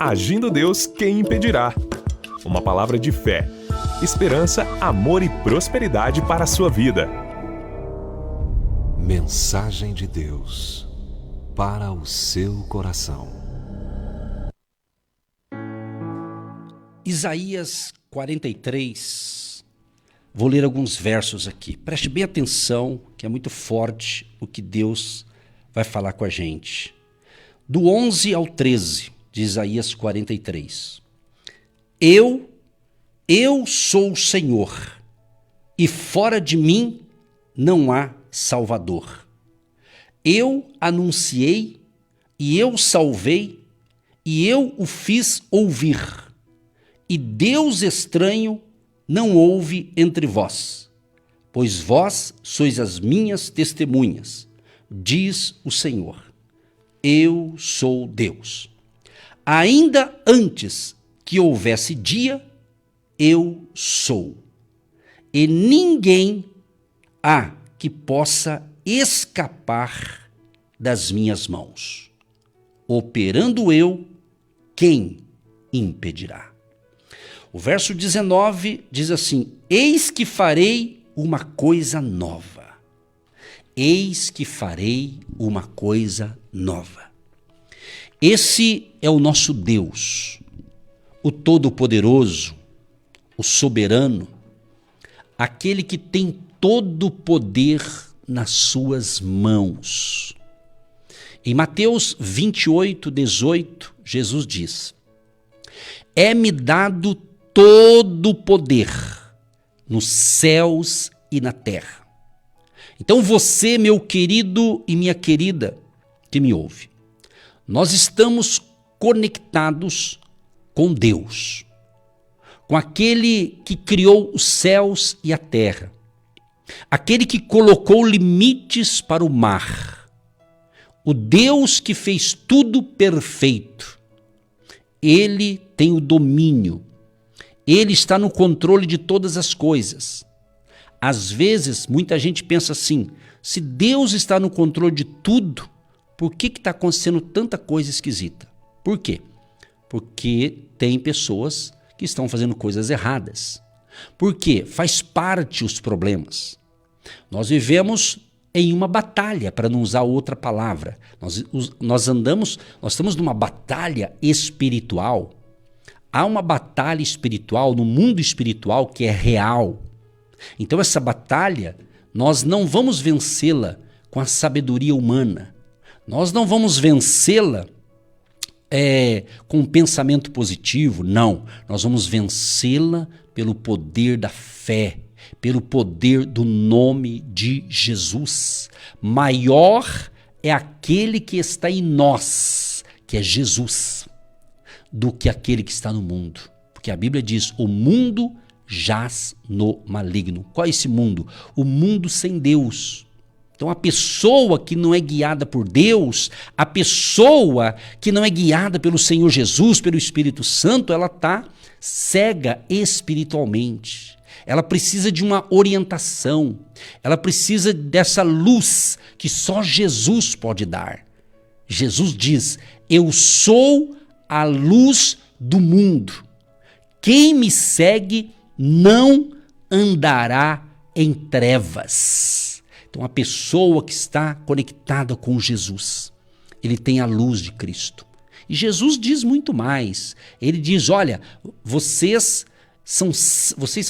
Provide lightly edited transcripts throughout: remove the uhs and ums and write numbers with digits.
Agindo Deus, quem impedirá? Uma palavra de fé, esperança, amor e prosperidade para a sua vida. Mensagem de Deus para o seu coração. Isaías 43. Vou ler alguns versos aqui. Preste bem atenção, que é muito forte o que Deus vai falar com a gente. Do 11 ao 13 de Isaías 43. Eu sou o Senhor, e fora de mim não há Salvador. Eu anunciei, e eu salvei, e eu o fiz ouvir. E Deus estranho não houve entre vós, pois vós sois as minhas testemunhas, diz o Senhor. Eu sou Deus. Ainda antes que houvesse dia, eu sou. E ninguém há que possa escapar das minhas mãos. Operando eu, quem impedirá? O verso 19 diz assim: eis que farei uma coisa nova. Eis que farei uma coisa nova. Esse é o nosso Deus, o Todo-Poderoso, o Soberano, aquele que tem todo o poder nas suas mãos. Em Mateus 28, 18, Jesus diz: é-me dado todo o poder nos céus e na terra. Então você, meu querido e minha querida, que me ouve, nós estamos conectados com Deus, com aquele que criou os céus e a terra, aquele que colocou limites para o mar, o Deus que fez tudo perfeito. Ele tem o domínio, ele está no controle de todas as coisas. Às vezes, muita gente pensa assim: se Deus está no controle de tudo, por que está acontecendo tanta coisa esquisita? Por quê? Porque tem pessoas que estão fazendo coisas erradas. Por quê? Faz parte os problemas. Nós vivemos em uma batalha, para não usar outra palavra. Nós estamos numa batalha espiritual. Há uma batalha espiritual no mundo espiritual que é real. Então essa batalha, nós não vamos vencê-la com a sabedoria humana. Nós não vamos vencê-la com um pensamento positivo, não. Nós vamos vencê-la pelo poder da fé, pelo poder do nome de Jesus. Maior é aquele que está em nós, que é Jesus, do que aquele que está no mundo. Porque a Bíblia diz: o mundo jaz no maligno. Qual é esse mundo? O mundo sem Deus. Então a pessoa que não é guiada por Deus, a pessoa que não é guiada pelo Senhor Jesus, pelo Espírito Santo, ela está cega espiritualmente. Ela precisa de uma orientação, ela precisa dessa luz que só Jesus pode dar. Jesus diz: eu sou a luz do mundo. Quem me segue não andará em trevas. Então a pessoa que está conectada com Jesus, ele tem a luz de Cristo. E Jesus diz muito mais. Ele diz: olha, vocês são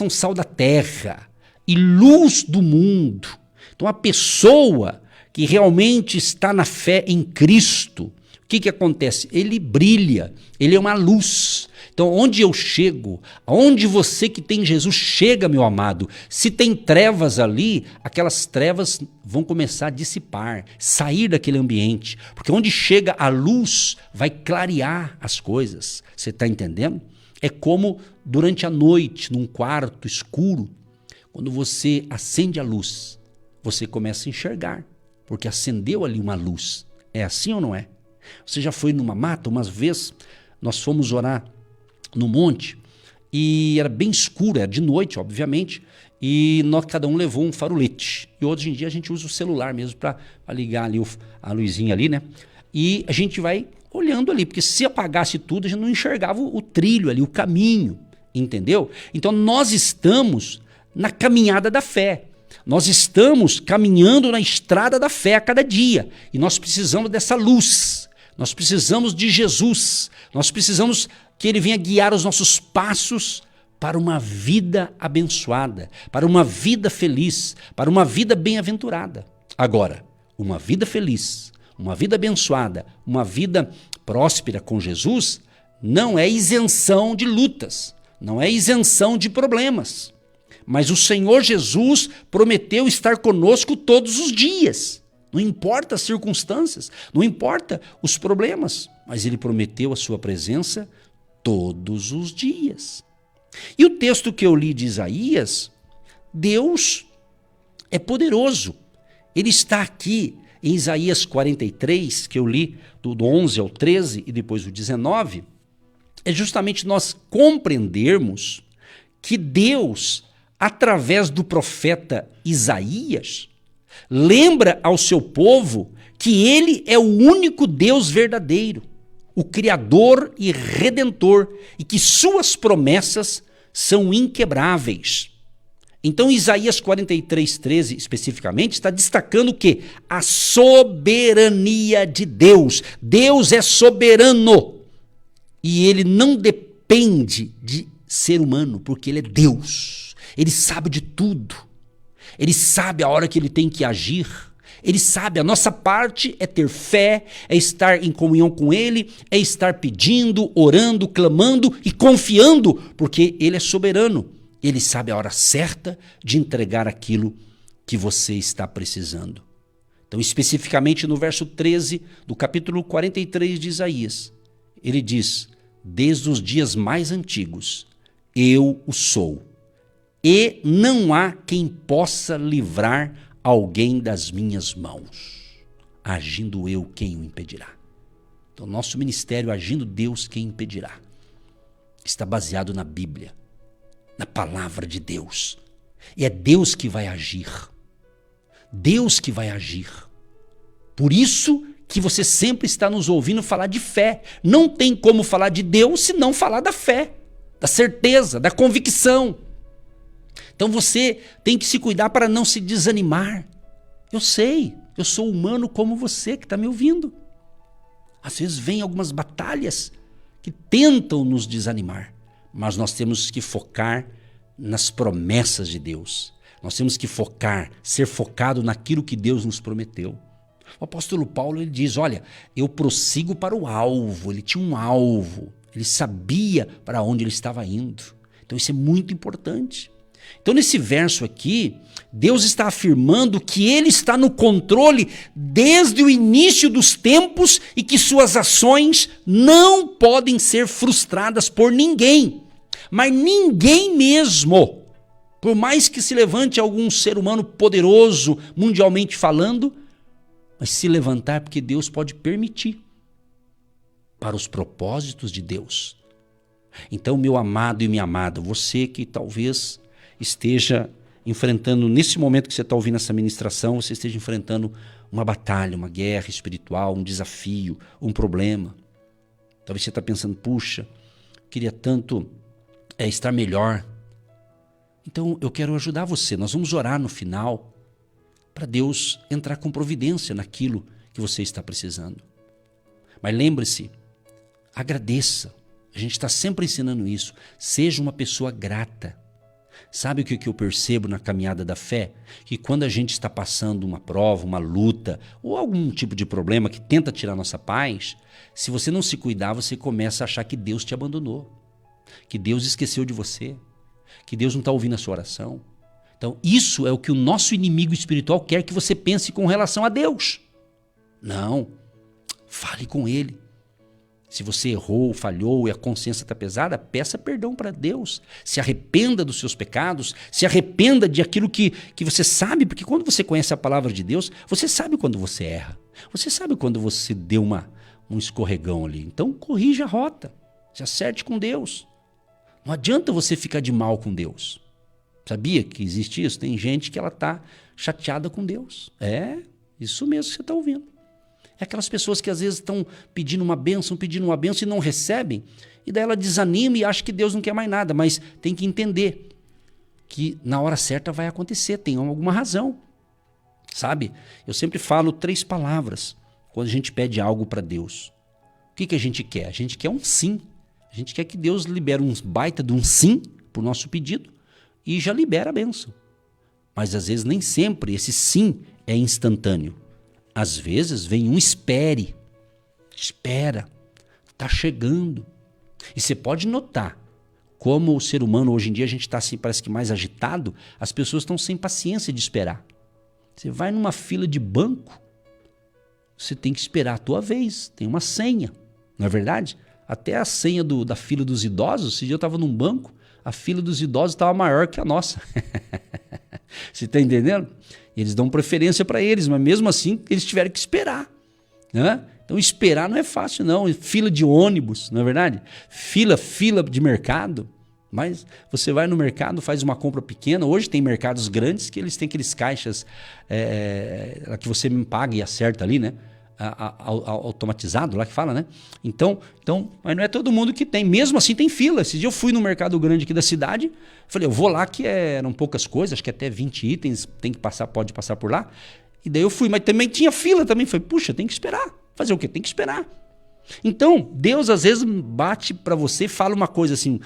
sal da terra e luz do mundo. Então a pessoa que realmente está na fé em Cristo, o que acontece? Ele brilha, ele é uma luz. Então onde eu chego, aonde você que tem Jesus chega, meu amado, se tem trevas ali, aquelas trevas vão começar a dissipar, sair daquele ambiente. Porque onde chega a luz, vai clarear as coisas. Você está entendendo? É como durante a noite, num quarto escuro, quando você acende a luz, você começa a enxergar, porque acendeu ali uma luz. É assim ou não é? Você já foi numa mata? Uma vez nós fomos orar no monte e era bem escuro, era de noite, obviamente, e cada um levou um farolete. E hoje em dia a gente usa o celular mesmo para ligar ali a luzinha ali, né? E a gente vai olhando ali, porque se apagasse tudo, a gente não enxergava o trilho ali, o caminho, entendeu? Então nós estamos na caminhada da fé. Nós estamos caminhando na estrada da fé a cada dia. E nós precisamos dessa luz. Nós precisamos de Jesus. Nós precisamos que Ele venha guiar os nossos passos para uma vida abençoada, para uma vida feliz, para uma vida bem-aventurada. Agora, uma vida feliz, uma vida abençoada, uma vida próspera com Jesus não é isenção de lutas, não é isenção de problemas. Mas o Senhor Jesus prometeu estar conosco todos os dias. Não importa as circunstâncias, não importa os problemas, mas Ele prometeu a sua presença todos os dias. E o texto que eu li de Isaías, Deus é poderoso. Ele está aqui em Isaías 43, que eu li do 11 ao 13 e depois do 19, é justamente nós compreendermos que Deus, através do profeta Isaías, lembra ao seu povo que Ele é o único Deus verdadeiro, o Criador e Redentor, e que suas promessas são inquebráveis. Então Isaías 43:13 especificamente está destacando o quê? A soberania de Deus. Deus é soberano e Ele não depende de ser humano, porque Ele é Deus. Ele sabe de tudo. Ele sabe a hora que Ele tem que agir. Ele sabe, a nossa parte é ter fé, é estar em comunhão com Ele, é estar pedindo, orando, clamando e confiando, porque Ele é soberano. Ele sabe a hora certa de entregar aquilo que você está precisando. Então, especificamente no verso 13 do capítulo 43 de Isaías, ele diz: desde os dias mais antigos, eu o sou, e não há quem possa livrar alguém das minhas mãos. Agindo eu, quem o impedirá? Então, nosso ministério, agindo Deus, quem impedirá? Está baseado na Bíblia, na palavra de Deus. E é Deus que vai agir. Deus que vai agir. Por isso que você sempre está nos ouvindo falar de fé. Não tem como falar de Deus se não falar da fé, da certeza, da convicção. Então você tem que se cuidar para não se desanimar. Eu sei, eu sou humano como você que está me ouvindo. Às vezes vem algumas batalhas que tentam nos desanimar, mas nós temos que focar nas promessas de Deus. Nós temos que focar, ser focado naquilo que Deus nos prometeu. O apóstolo Paulo, ele diz, olha, eu prossigo para o alvo. Ele tinha um alvo, ele sabia para onde ele estava indo. Então isso é muito importante. Então nesse verso aqui, Deus está afirmando que Ele está no controle desde o início dos tempos e que suas ações não podem ser frustradas por ninguém. Mas ninguém mesmo, por mais que se levante algum ser humano poderoso, mundialmente falando, mas se levantar porque Deus pode permitir para os propósitos de Deus. Então, meu amado e minha amada, você que talvez esteja enfrentando, nesse momento que você está ouvindo essa ministração, você esteja enfrentando uma batalha, uma guerra espiritual, um desafio, um problema. Talvez você está pensando, puxa, queria tanto estar melhor. Então eu quero ajudar você. Nós vamos orar no final para Deus entrar com providência naquilo que você está precisando. Mas lembre-se, agradeça. A gente está sempre ensinando isso. Seja uma pessoa grata. Sabe o que eu percebo na caminhada da fé? Que quando a gente está passando uma prova, uma luta ou algum tipo de problema que tenta tirar nossa paz, se você não se cuidar, você começa a achar que Deus te abandonou, que Deus esqueceu de você, que Deus não está ouvindo a sua oração. Então isso é o que o nosso inimigo espiritual quer que você pense com relação a Deus. Não, fale com Ele. Se você errou, falhou e a consciência está pesada, peça perdão para Deus. Se arrependa dos seus pecados, se arrependa de aquilo que você sabe, porque quando você conhece a palavra de Deus, você sabe quando você erra. Você sabe quando você deu um escorregão ali. Então corrija a rota, se acerte com Deus. Não adianta você ficar de mal com Deus. Sabia que existe isso? Tem gente que ela está chateada com Deus. É isso mesmo que você está ouvindo. É aquelas pessoas que às vezes estão pedindo uma bênção e não recebem. E daí ela desanima e acha que Deus não quer mais nada. Mas tem que entender que na hora certa vai acontecer, tem alguma razão. Sabe? Eu sempre falo 3 palavras quando a gente pede algo para Deus. O que a gente quer? A gente quer um sim. A gente quer que Deus libere um baita de um sim para o nosso pedido e já libera a bênção. Mas às vezes nem sempre esse sim é instantâneo. Às vezes vem um espere. Espera. Está chegando. E você pode notar como o ser humano hoje em dia a gente está assim, parece que mais agitado, as pessoas estão sem paciência de esperar. Você vai numa fila de banco, você tem que esperar a tua vez, tem uma senha, não é verdade? Até a senha da fila dos idosos, esse dia eu estava num banco, a fila dos idosos estava maior que a nossa. Você está entendendo? Eles dão preferência para eles, mas mesmo assim eles tiveram que esperar, né? Então esperar não é fácil não, fila de ônibus, não é verdade? Fila de mercado, mas você vai no mercado, faz uma compra pequena, hoje tem mercados grandes que eles têm aqueles caixas que você paga e acerta ali, né? Automatizado lá que fala, né? Então, mas não é todo mundo que tem, mesmo assim tem fila. Esse dia eu fui no mercado grande aqui da cidade, falei, eu vou lá que eram poucas coisas, acho que até 20 itens, pode passar por lá, e daí eu fui, mas também tinha fila também, falei, puxa, tem que esperar. Fazer o quê? Tem que esperar. Então, Deus às vezes bate para você e fala uma coisa assim,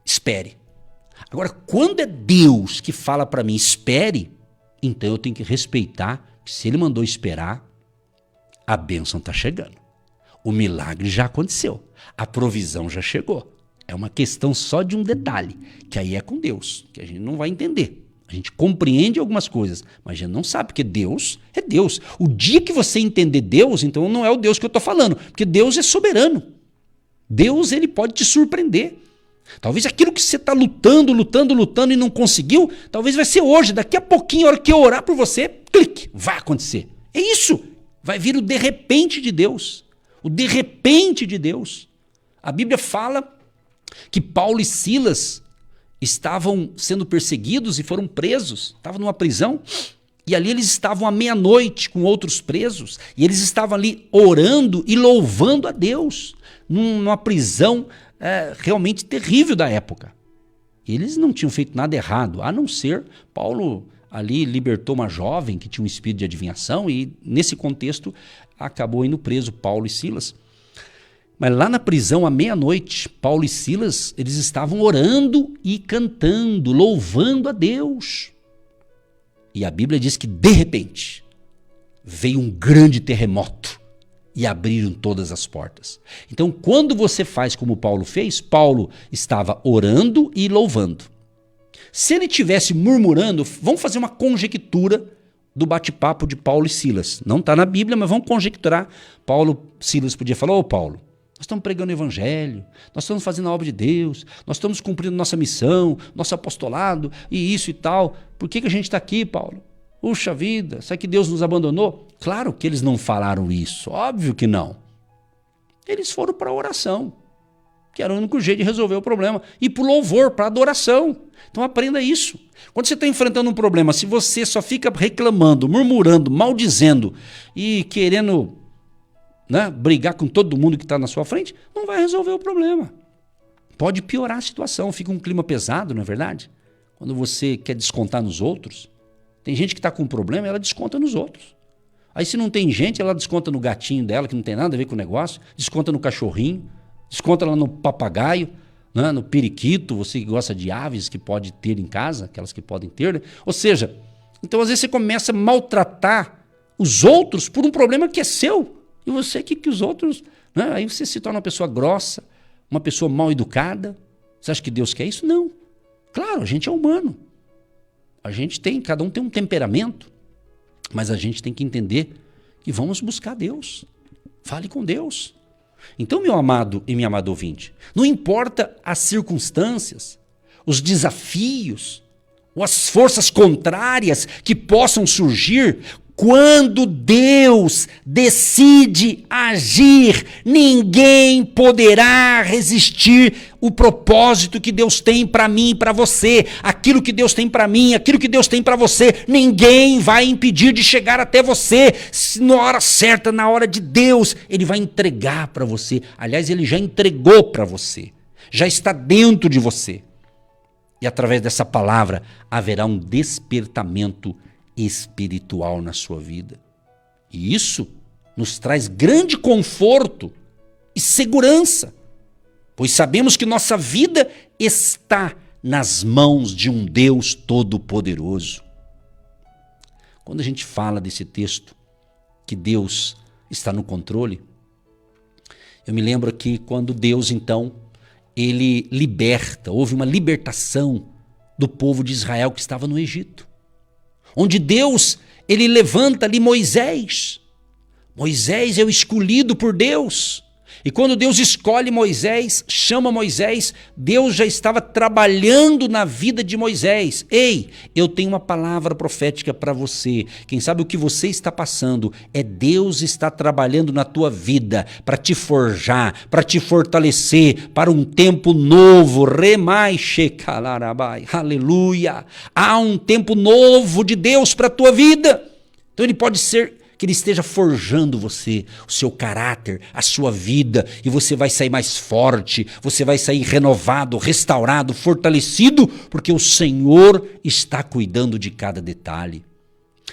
espere. Agora, quando é Deus que fala para mim, espere, então eu tenho que respeitar que se Ele mandou esperar, a bênção está chegando. O milagre já aconteceu. A provisão já chegou. É uma questão só de um detalhe, que aí é com Deus, que a gente não vai entender. A gente compreende algumas coisas, mas a gente não sabe, porque Deus é Deus. O dia que você entender Deus, então não é o Deus que eu estou falando, porque Deus é soberano. Deus, ele pode te surpreender. Talvez aquilo que você está lutando e não conseguiu, talvez vai ser hoje, daqui a pouquinho, a hora que eu orar por você, clique, vai acontecer. É isso, vai vir o de repente de Deus. O de repente de Deus. A Bíblia fala que Paulo e Silas estavam sendo perseguidos e foram presos, estavam numa prisão, e ali eles estavam à meia-noite com outros presos, e eles estavam ali orando e louvando a Deus, numa prisão realmente terrível da época. Eles não tinham feito nada errado, a não ser Paulo ali libertou uma jovem que tinha um espírito de adivinhação, e nesse contexto acabou indo preso Paulo e Silas. Mas lá na prisão, à meia-noite, Paulo e Silas, eles estavam orando e cantando, louvando a Deus. E a Bíblia diz que, de repente, veio um grande terremoto e abriram todas as portas. Então, quando você faz como Paulo fez, Paulo estava orando e louvando. Se ele estivesse murmurando, vamos fazer uma conjectura do bate-papo de Paulo e Silas. Não está na Bíblia, mas vamos conjecturar. Silas podia falar, Paulo, nós estamos pregando o evangelho, nós estamos fazendo a obra de Deus, nós estamos cumprindo nossa missão, nosso apostolado e isso e tal. Por que a gente está aqui, Paulo? Puxa vida, será que Deus nos abandonou? Claro que eles não falaram isso, óbvio que não. Eles foram para a oração, que era o único jeito de resolver o problema, e para o louvor, para a adoração. Então aprenda isso. Quando você está enfrentando um problema, se você só fica reclamando, murmurando, maldizendo e querendo brigar com todo mundo que está na sua frente, não vai resolver o problema. Pode piorar a situação, fica um clima pesado, não é verdade? Quando você quer descontar nos outros, tem gente que está com um problema, ela desconta nos outros. Aí se não tem gente, ela desconta no gatinho dela, que não tem nada a ver com o negócio, desconta no cachorrinho, desconta lá no papagaio, no periquito, você que gosta de aves que pode ter em casa, aquelas que podem ter, né? Ou seja, então às vezes você começa a maltratar os outros por um problema que é seu. E você que os outros, aí você se torna uma pessoa grossa, uma pessoa mal educada. Você acha que Deus quer isso? Não. Claro, a gente é humano. Cada um tem um temperamento, mas a gente tem que entender que vamos buscar Deus. Fale com Deus. Então, meu amado e minha amada ouvinte, não importa as circunstâncias, os desafios, ou as forças contrárias que possam surgir Quando Deus decide agir, ninguém poderá resistir o propósito que Deus tem para mim e para você. Aquilo que Deus tem para mim, aquilo que Deus tem para você, ninguém vai impedir de chegar até você. Na hora certa, na hora de Deus, Ele vai entregar para você. Aliás, Ele já entregou para você. Já está dentro de você. E através dessa palavra haverá um despertamento espiritual na sua vida. E isso nos traz grande conforto e segurança, pois sabemos que nossa vida está nas mãos de um Deus Todo-Poderoso. Quando a gente fala desse texto, que Deus está no controle, eu me lembro aqui quando Deus, então, Ele liberta, houve uma libertação do povo de Israel que estava no Egito. Onde Deus, Ele levanta ali Moisés. Moisés é o escolhido por Deus. E quando Deus escolhe Moisés, chama Moisés, Deus já estava trabalhando na vida de Moisés. Ei, eu tenho uma palavra profética para você. Quem sabe o que você está passando é Deus está trabalhando na tua vida para te forjar, para te fortalecer, para um tempo novo. Remai shekalarabai. Aleluia. Há um tempo novo de Deus para a tua vida. Então ele pode ser que Ele esteja forjando você, o seu caráter, a sua vida, e você vai sair mais forte, você vai sair renovado, restaurado, fortalecido, porque o Senhor está cuidando de cada detalhe.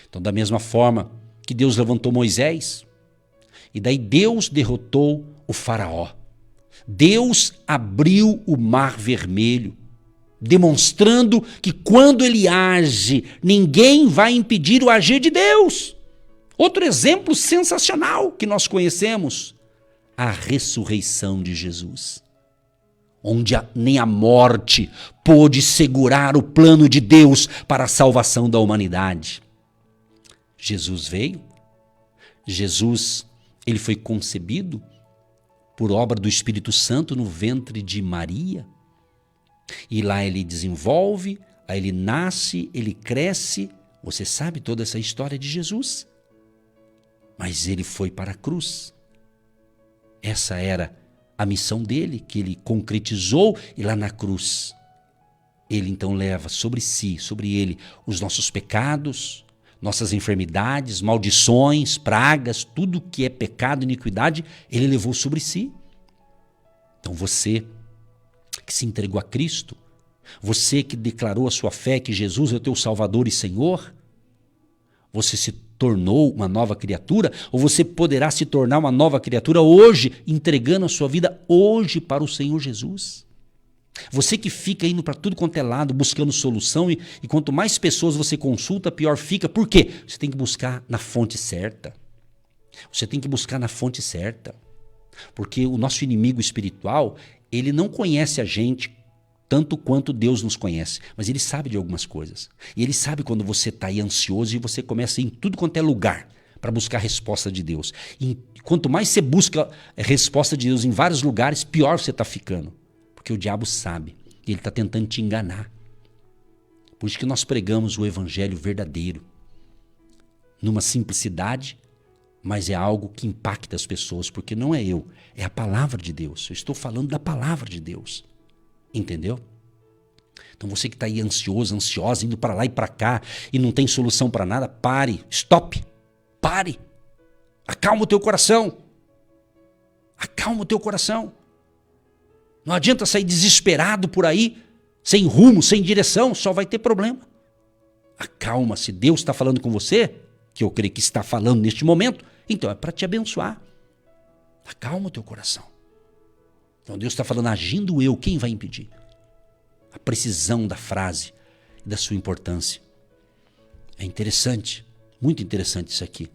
Então, da mesma forma que Deus levantou Moisés, e daí Deus derrotou o faraó. Deus abriu o mar vermelho, demonstrando que quando Ele age, ninguém vai impedir o agir de Deus. Outro exemplo sensacional que nós conhecemos, a ressurreição de Jesus, onde nem a morte pôde segurar o plano de Deus para a salvação da humanidade. Jesus veio, Jesus, ele foi concebido por obra do Espírito Santo no ventre de Maria, e lá ele desenvolve, aí ele nasce, ele cresce. Você sabe toda essa história de Jesus? Mas ele foi para a cruz. Essa era a missão dele, que ele concretizou, e lá na cruz ele então leva sobre si, sobre ele, os nossos pecados, nossas enfermidades, maldições, pragas, tudo que é pecado, iniquidade, ele levou sobre si. Então você que se entregou a Cristo, você que declarou a sua fé que Jesus é o teu Salvador e Senhor, você se tornou uma nova criatura, ou você poderá se tornar uma nova criatura hoje, entregando a sua vida hoje para o Senhor Jesus. Você que fica indo para tudo quanto é lado, buscando solução, e quanto mais pessoas você consulta, pior fica. Por quê? Você tem que buscar na fonte certa. Você tem que buscar na fonte certa. Porque o nosso inimigo espiritual, ele não conhece a gente tanto quanto Deus nos conhece, mas ele sabe de algumas coisas. E ele sabe quando você está aí ansioso e você começa a ir em tudo quanto é lugar para buscar a resposta de Deus. E quanto mais você busca a resposta de Deus em vários lugares, pior você está ficando. Porque o diabo sabe e ele está tentando te enganar. Por isso que nós pregamos o evangelho verdadeiro, numa simplicidade, mas é algo que impacta as pessoas, porque não é eu, é a palavra de Deus. Eu estou falando da palavra de Deus. Entendeu? Então você que está aí ansioso, ansiosa, indo para lá e para cá e não tem solução para nada, pare, stop, pare, acalma o teu coração, acalma o teu coração. Não adianta sair desesperado por aí, sem rumo, sem direção, só vai ter problema. Acalma, se Deus está falando com você, que eu creio que está falando neste momento, então é para te abençoar. Acalma o teu coração. Então Deus está falando, agindo eu, quem vai impedir? A precisão da frase e da sua importância. É interessante, muito interessante isso aqui.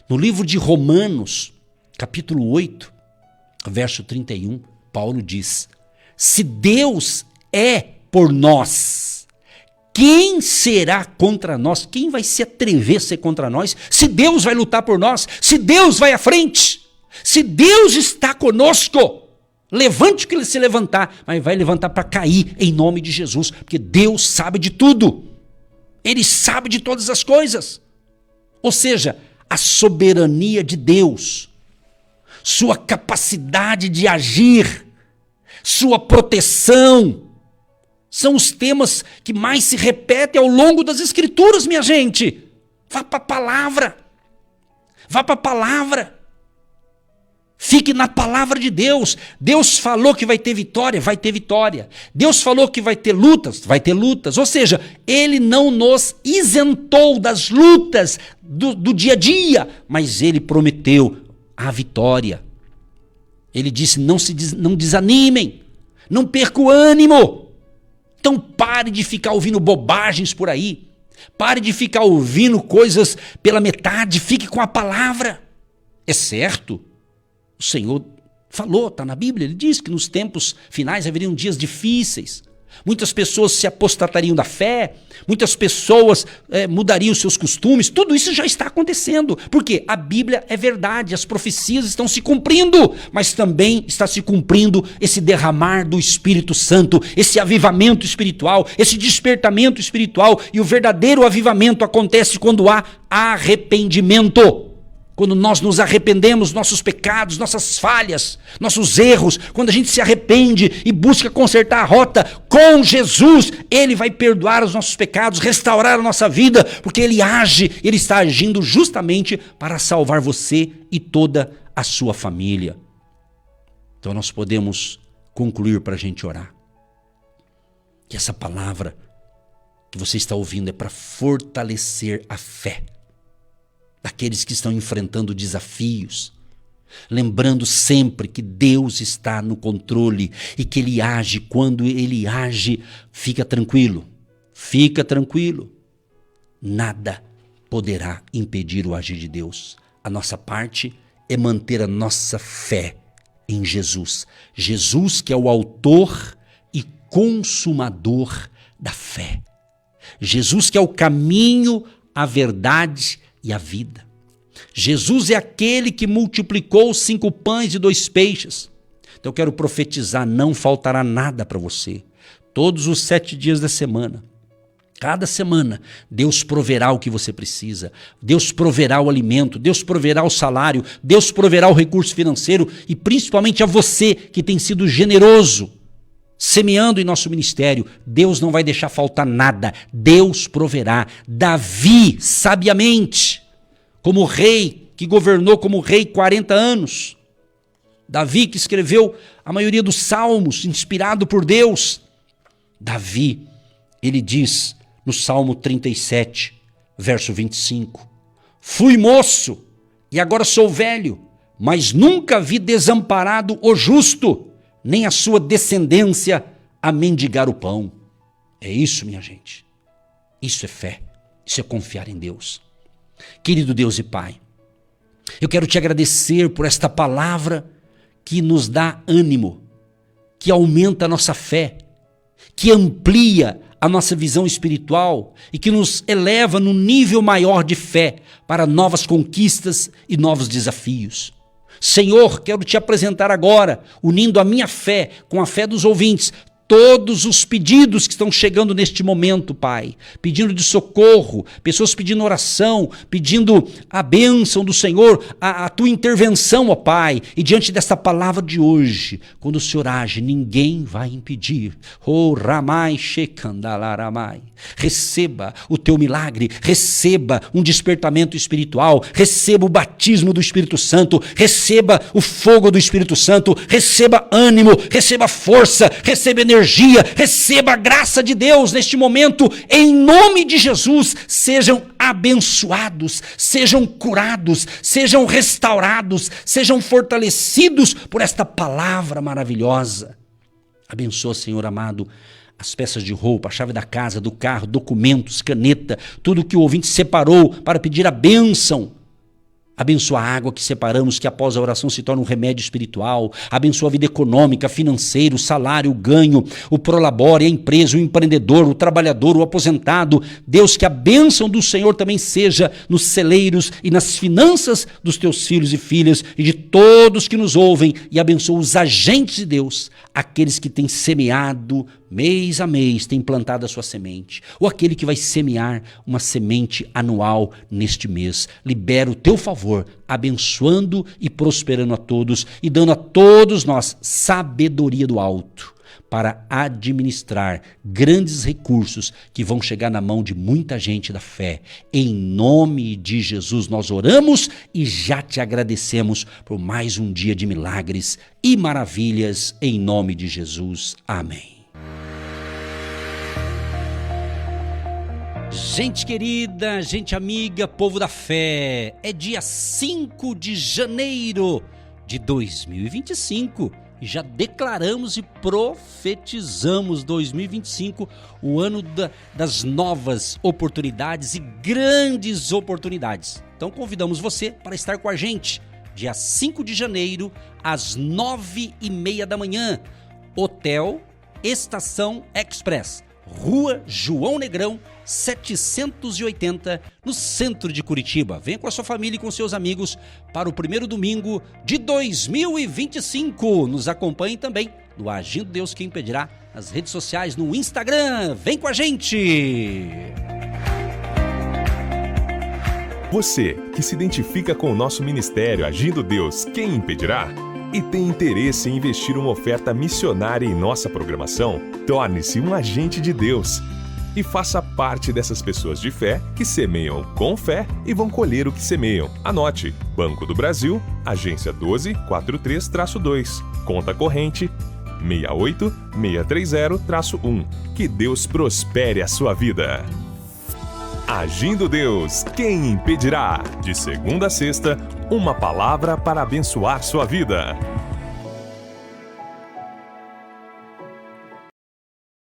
No livro de Romanos, capítulo 8, verso 31, Paulo diz, se Deus é por nós, quem será contra nós? Quem vai se atrever a ser contra nós? Se Deus vai lutar por nós, se Deus vai à frente, se Deus está conosco, levante o que ele se levantar, mas vai levantar para cair em nome de Jesus, porque Deus sabe de tudo. Ele sabe de todas as coisas. Ou seja, a soberania de Deus, sua capacidade de agir, sua proteção, são os temas que mais se repetem ao longo das Escrituras, minha gente. Vá para a palavra. Vá para a palavra. Fique na palavra de Deus. Deus falou que vai ter vitória. Deus falou que vai ter lutas. Ou seja, Ele não nos isentou das lutas do dia a dia, mas Ele prometeu a vitória. Ele disse, não desanimem, não percam o ânimo. Então pare de ficar ouvindo bobagens por aí. Pare de ficar ouvindo coisas pela metade, fique com a palavra. É certo. O Senhor falou, está na Bíblia, Ele diz que nos tempos finais haveriam dias difíceis. Muitas pessoas se apostatariam da fé, muitas pessoas mudariam seus costumes, tudo isso já está acontecendo. Porque a Bíblia é verdade, as profecias estão se cumprindo, mas também está se cumprindo esse derramar do Espírito Santo, esse avivamento espiritual, esse despertamento espiritual. E o verdadeiro avivamento acontece quando há arrependimento. Quando nós nos arrependemos dos nossos pecados, nossas falhas, nossos erros, quando a gente se arrepende e busca consertar a rota com Jesus, Ele vai perdoar os nossos pecados, restaurar a nossa vida, porque Ele está agindo justamente para salvar você e toda a sua família. Então nós podemos concluir para a gente orar. Que essa palavra que você está ouvindo é para fortalecer a fé daqueles que estão enfrentando desafios, lembrando sempre que Deus está no controle e que Ele age. Quando Ele age, fica tranquilo, nada poderá impedir o agir de Deus. A nossa parte é manter a nossa fé em Jesus, que é o autor e consumador da fé, Jesus que é o caminho, a verdade e a vida. Jesus é aquele que multiplicou 5 pães e 2 peixes. Então eu quero profetizar, não faltará nada para você. Todos os 7 dias da semana, cada semana, Deus proverá o que você precisa. Deus proverá o alimento, Deus proverá o salário, Deus proverá o recurso financeiro e principalmente a você que tem sido generoso, semeando em nosso ministério. Deus não vai deixar faltar nada, Deus proverá. Davi, sabiamente, como rei, que governou como rei 40 anos. Davi que escreveu a maioria dos salmos, inspirado por Deus. Davi, ele diz no Salmo 37, verso 25, fui moço e agora sou velho, mas nunca vi desamparado o justo, nem a sua descendência a mendigar o pão. É isso, minha gente. Isso é fé. Isso é confiar em Deus. Querido Deus e Pai, eu quero te agradecer por esta palavra que nos dá ânimo, que aumenta a nossa fé, que amplia a nossa visão espiritual e que nos eleva num nível maior de fé para novas conquistas e novos desafios. Senhor, quero te apresentar agora, unindo a minha fé com a fé dos ouvintes, todos os pedidos que estão chegando neste momento, Pai, pedindo de socorro, pessoas pedindo oração, pedindo a bênção do Senhor, a tua intervenção, ó Pai, e diante desta palavra de hoje, quando o Senhor age, ninguém vai impedir. Oh, Ramai Shekandalaramai, receba o teu milagre, receba um despertamento espiritual, receba o batismo do Espírito Santo, receba o fogo do Espírito Santo, receba ânimo, receba força, receba energia, receba a graça de Deus neste momento, em nome de Jesus. Sejam abençoados, sejam curados, sejam restaurados, sejam fortalecidos por esta palavra maravilhosa. Abençoa, Senhor amado, as peças de roupa, a chave da casa, do carro, documentos, caneta, tudo que o ouvinte separou para pedir a bênção Abençoa a água que separamos, que após a oração se torna um remédio espiritual. Abençoa a vida econômica, financeira, o salário, o ganho, o prolabore, a empresa, o empreendedor, o trabalhador, o aposentado. Deus, que a bênção do Senhor também seja nos celeiros e nas finanças dos teus filhos e filhas e de todos que nos ouvem. E abençoa os agentes de Deus, aqueles que têm semeado mês a mês, têm plantado a sua semente. Ou aquele que vai semear uma semente anual neste mês. Libera o teu favor, abençoando e prosperando a todos e dando a todos nós sabedoria do alto para administrar grandes recursos que vão chegar na mão de muita gente da fé. Em nome de Jesus nós oramos e já te agradecemos por mais um dia de milagres e maravilhas. Em nome de Jesus. Amém. Gente querida, gente amiga, povo da fé, é dia 5 de janeiro de 2025 e já declaramos e profetizamos 2025, o ano das novas oportunidades e grandes oportunidades. Então convidamos você para estar com a gente, dia 5 de janeiro, às 9h30 da manhã, Hotel Estação Express, Rua João Negrão, 780, no centro de Curitiba. Venha com a sua família e com seus amigos para o primeiro domingo de 2025. Nos acompanhe também no Agindo Deus Quem Impedirá, nas redes sociais, no Instagram. Vem com a gente! Você que se identifica com o nosso ministério Agindo Deus Quem Impedirá e tem interesse em investir uma oferta missionária em nossa programação, torne-se um agente de Deus e faça parte dessas pessoas de fé que semeiam com fé e vão colher o que semeiam. Anote: Banco do Brasil, agência 1243-2, conta corrente 68630-1. Que Deus prospere a sua vida. Agindo Deus, quem impedirá? De segunda a sexta, uma palavra para abençoar sua vida.